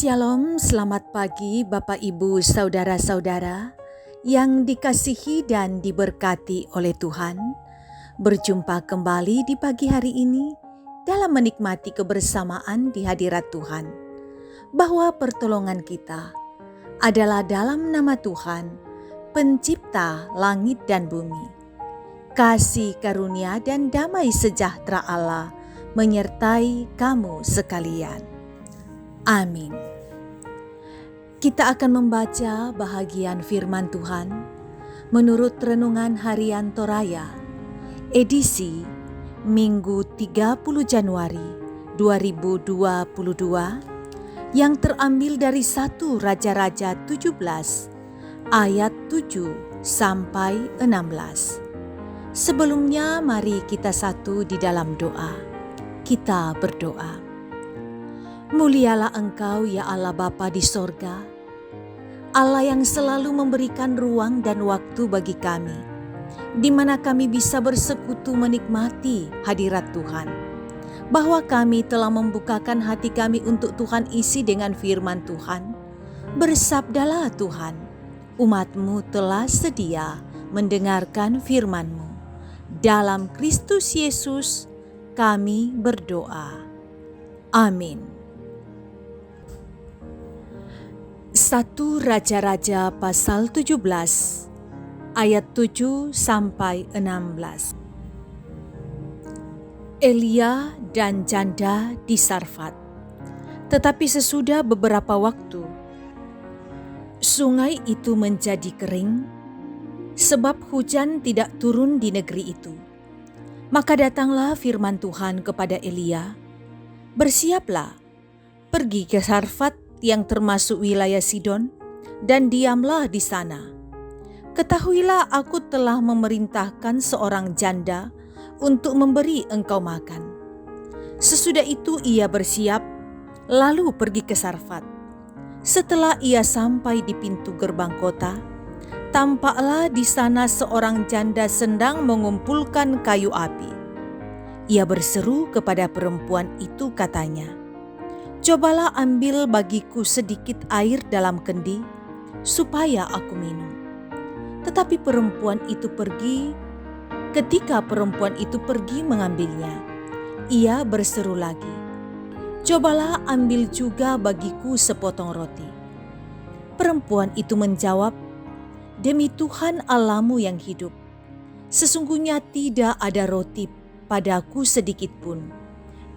Shalom, selamat pagi Bapak Ibu Saudara-saudara yang dikasihi dan diberkati oleh Tuhan. Berjumpa kembali di pagi hari ini dalam menikmati kebersamaan di hadirat Tuhan. Bahwa pertolongan kita adalah dalam nama Tuhan, pencipta langit dan bumi. Kasih karunia dan damai sejahtera Allah menyertai kamu sekalian. Amin. Kita akan membaca bahagian firman Tuhan menurut Renungan Harian Toraya, edisi Minggu 30 Januari 2022 yang terambil dari 1 Raja-Raja 17 ayat 7 sampai 16. Sebelumnya mari kita satu di dalam doa. Kita berdoa. Mulialah Engkau ya Allah Bapa di sorga, Allah yang selalu memberikan ruang dan waktu bagi kami, di mana kami bisa bersekutu menikmati hadirat Tuhan. Bahwa kami telah membukakan hati kami untuk Tuhan isi dengan firman Tuhan. Bersabdalah Tuhan, umat-Mu telah sedia mendengarkan firman-Mu. Dalam Kristus Yesus kami berdoa. Amin. 1 Raja-Raja pasal 17 ayat 7 sampai 16. Elia dan janda di Sarfat. Tetapi sesudah beberapa waktu, sungai itu menjadi kering sebab hujan tidak turun di negeri itu. Maka datanglah firman Tuhan kepada Elia, "Bersiaplah, pergi ke Sarfat yang termasuk wilayah Sidon, dan diamlah di sana. Ketahuilah aku telah memerintahkan seorang janda untuk memberi engkau makan." Sesudah itu ia bersiap, lalu pergi ke Sarfat. Setelah ia sampai di pintu gerbang kota, tampaklah di sana seorang janda sedang mengumpulkan kayu api. Ia berseru kepada perempuan itu, katanya, "Cobalah ambil bagiku sedikit air dalam kendi, supaya aku minum." Tetapi perempuan itu pergi. Ketika perempuan itu pergi mengambilnya, ia berseru lagi, "Cobalah ambil juga bagiku sepotong roti." Perempuan itu menjawab, "Demi Tuhan Allahmu yang hidup, sesungguhnya tidak ada roti padaku sedikit pun,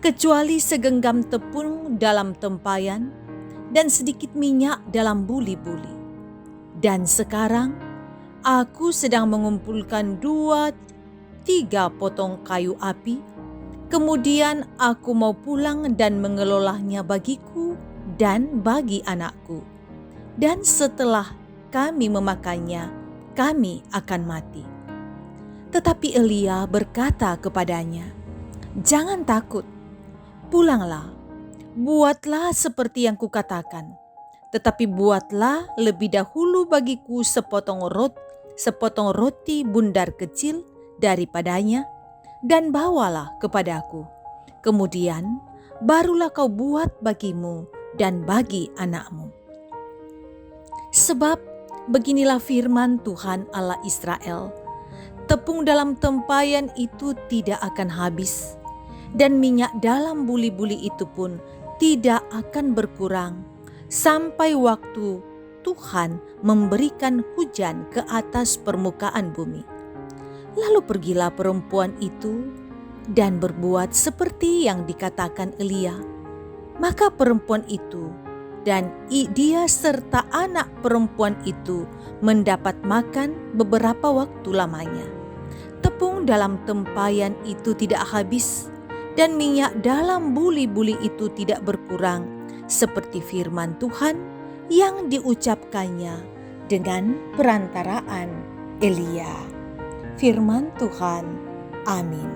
kecuali segenggam tepung dalam tempayan dan sedikit minyak dalam buli-buli. Dan sekarang aku sedang mengumpulkan 2-3 potong kayu api, kemudian aku mau pulang dan mengelolanya bagiku dan bagi anakku. Dan setelah kami memakannya, kami akan mati." Tetapi Elia berkata kepadanya, "Jangan takut. Pulanglah, buatlah seperti yang kukatakan, tetapi buatlah lebih dahulu bagiku sepotong roti bundar kecil daripadanya, dan bawalah kepadaku. Kemudian barulah kau buat bagimu dan bagi anakmu. Sebab beginilah firman Tuhan Allah Israel, tepung dalam tempayan itu tidak akan habis, dan minyak dalam buli-buli itu pun tidak akan berkurang sampai waktu Tuhan memberikan hujan ke atas permukaan bumi." Lalu pergilah perempuan itu dan berbuat seperti yang dikatakan Elia. Maka perempuan itu dan dia serta anak perempuan itu mendapat makan beberapa waktu lamanya. Tepung dalam tempayan itu tidak habis, dan minyak dalam buli-buli itu tidak berkurang, seperti firman Tuhan yang diucapkannya dengan perantaraan Elia. Firman Tuhan, amin.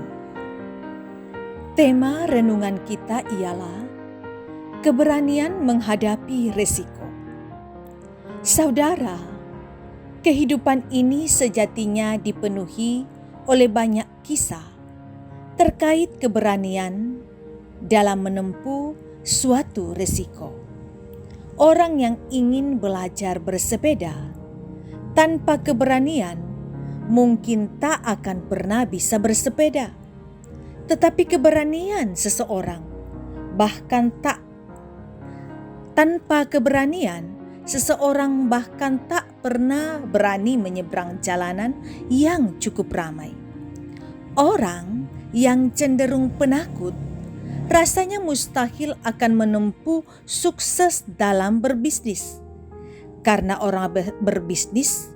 Tema renungan kita ialah keberanian menghadapi resiko. Saudara, kehidupan ini sejatinya dipenuhi oleh banyak kisah terkait keberanian dalam menempuh suatu resiko. Orang yang ingin belajar bersepeda tanpa keberanian mungkin tak akan pernah bisa bersepeda. Tetapi keberanian seseorang tanpa keberanian seseorang bahkan tak pernah berani menyeberang jalanan yang cukup ramai. Orang yang cenderung penakut rasanya mustahil akan menempuh sukses dalam berbisnis. Karena orang berbisnis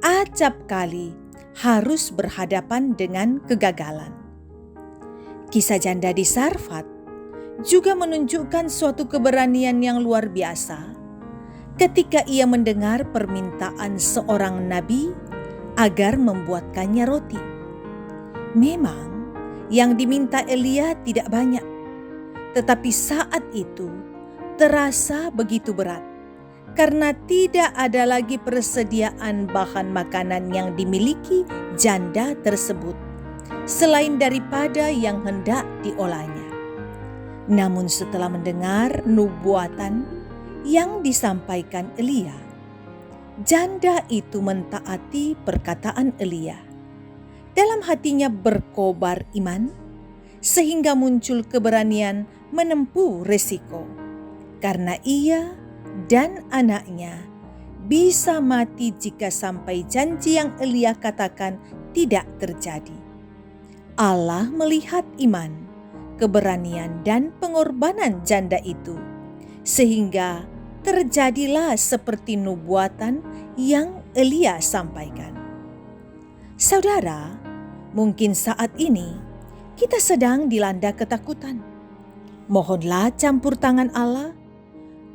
acap kali harus berhadapan dengan kegagalan. Kisah janda di Sarfat juga menunjukkan suatu keberanian yang luar biasa ketika ia mendengar permintaan seorang nabi agar membuatkannya roti. Memang yang diminta Elia tidak banyak, tetapi saat itu terasa begitu berat karena tidak ada lagi persediaan bahan makanan yang dimiliki janda tersebut selain daripada yang hendak diolahnya. Namun setelah mendengar nubuatan yang disampaikan Elia, janda itu mentaati perkataan Elia. Dalam hatinya berkobar iman, sehingga muncul keberanian menempuh resiko, karena ia dan anaknya bisa mati jika sampai janji yang Elia katakan tidak terjadi. Allah melihat iman, keberanian dan pengorbanan janda itu, sehingga terjadilah seperti nubuatan yang Elia sampaikan. Saudara, mungkin saat ini kita sedang dilanda ketakutan. Mohonlah campur tangan Allah,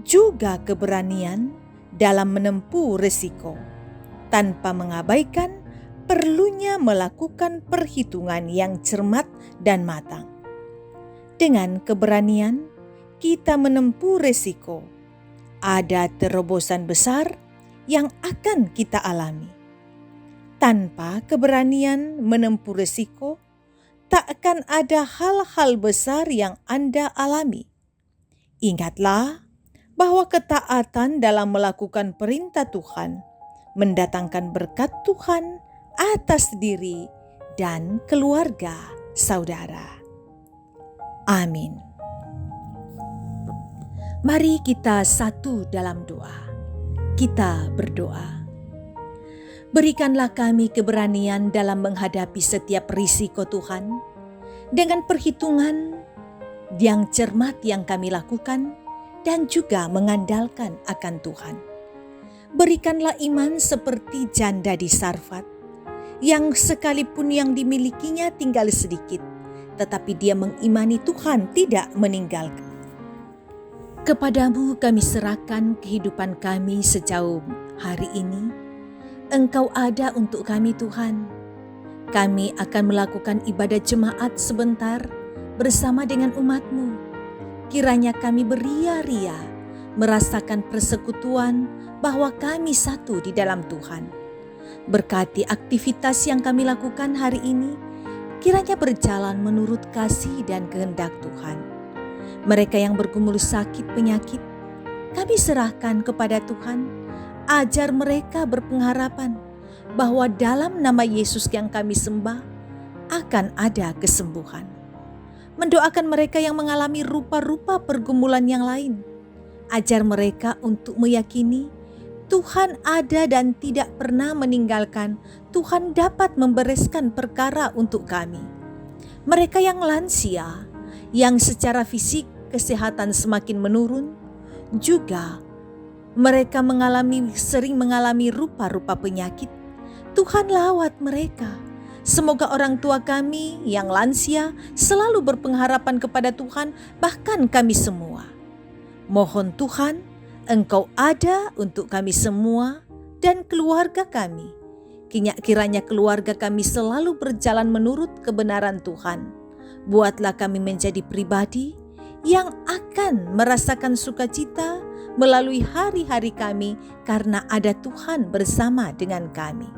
juga keberanian dalam menempuh risiko, tanpa mengabaikan perlunya melakukan perhitungan yang cermat dan matang. Dengan keberanian, kita menempuh risiko. Ada terobosan besar yang akan kita alami. Tanpa keberanian menempuh risiko, tak akan ada hal-hal besar yang Anda alami. Ingatlah bahwa ketaatan dalam melakukan perintah Tuhan mendatangkan berkat Tuhan atas diri dan keluarga saudara. Amin. Mari kita satu dalam doa. Kita berdoa. Berikanlah kami keberanian dalam menghadapi setiap risiko Tuhan, dengan perhitungan yang cermat yang kami lakukan dan juga mengandalkan akan Tuhan. Berikanlah iman seperti janda di Sarfat, yang sekalipun yang dimilikinya tinggal sedikit, tetapi dia mengimani Tuhan tidak meninggalkan. Kepadamu kami serahkan kehidupan kami sejauh hari ini. Engkau ada untuk kami Tuhan. Kami akan melakukan ibadah jemaat sebentar bersama dengan umat-Mu. Kiranya kami beria-ria merasakan persekutuan bahwa kami satu di dalam Tuhan. Berkati aktivitas yang kami lakukan hari ini, kiranya berjalan menurut kasih dan kehendak Tuhan. Mereka yang bergumul sakit penyakit, kami serahkan kepada Tuhan. Ajar mereka berpengharapan bahwa dalam nama Yesus yang kami sembah akan ada kesembuhan. Mendoakan mereka yang mengalami rupa-rupa pergumulan yang lain. Ajar mereka untuk meyakini Tuhan ada dan tidak pernah meninggalkan. Tuhan dapat membereskan perkara untuk kami. Mereka yang lansia, yang secara fisik kesehatan semakin menurun, juga mereka sering mengalami rupa-rupa penyakit. Tuhan lawat mereka. Semoga orang tua kami yang lansia selalu berpengharapan kepada Tuhan, bahkan kami semua. Mohon Tuhan, Engkau ada untuk kami semua dan keluarga kami. Kiranya keluarga kami selalu berjalan menurut kebenaran Tuhan. Buatlah kami menjadi pribadi yang akan merasakan sukacita melalui hari-hari kami karena ada Tuhan bersama dengan kami.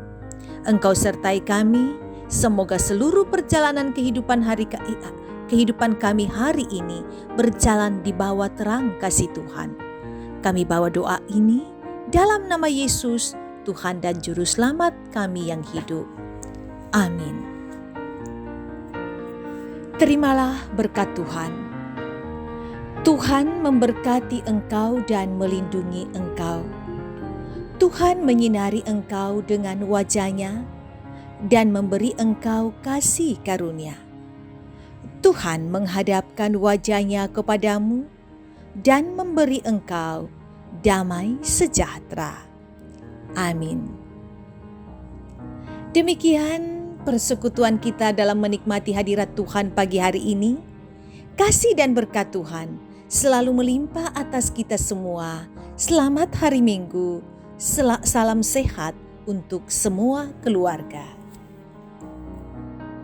Engkau sertai kami, semoga seluruh perjalanan kehidupan kami hari ini berjalan di bawah terang kasih Tuhan. Kami bawa doa ini dalam nama Yesus, Tuhan dan Juru Selamat kami yang hidup. Amin. Terimalah berkat Tuhan. Tuhan memberkati engkau dan melindungi engkau. Tuhan menyinari engkau dengan wajah-Nya dan memberi engkau kasih karunia. Tuhan menghadapkan wajah-Nya kepadamu dan memberi engkau damai sejahtera. Amin. Demikian persekutuan kita dalam menikmati hadirat Tuhan pagi hari ini. Kasih dan berkat Tuhan selalu melimpah atas kita semua. Selamat hari Minggu. Salam sehat untuk semua keluarga.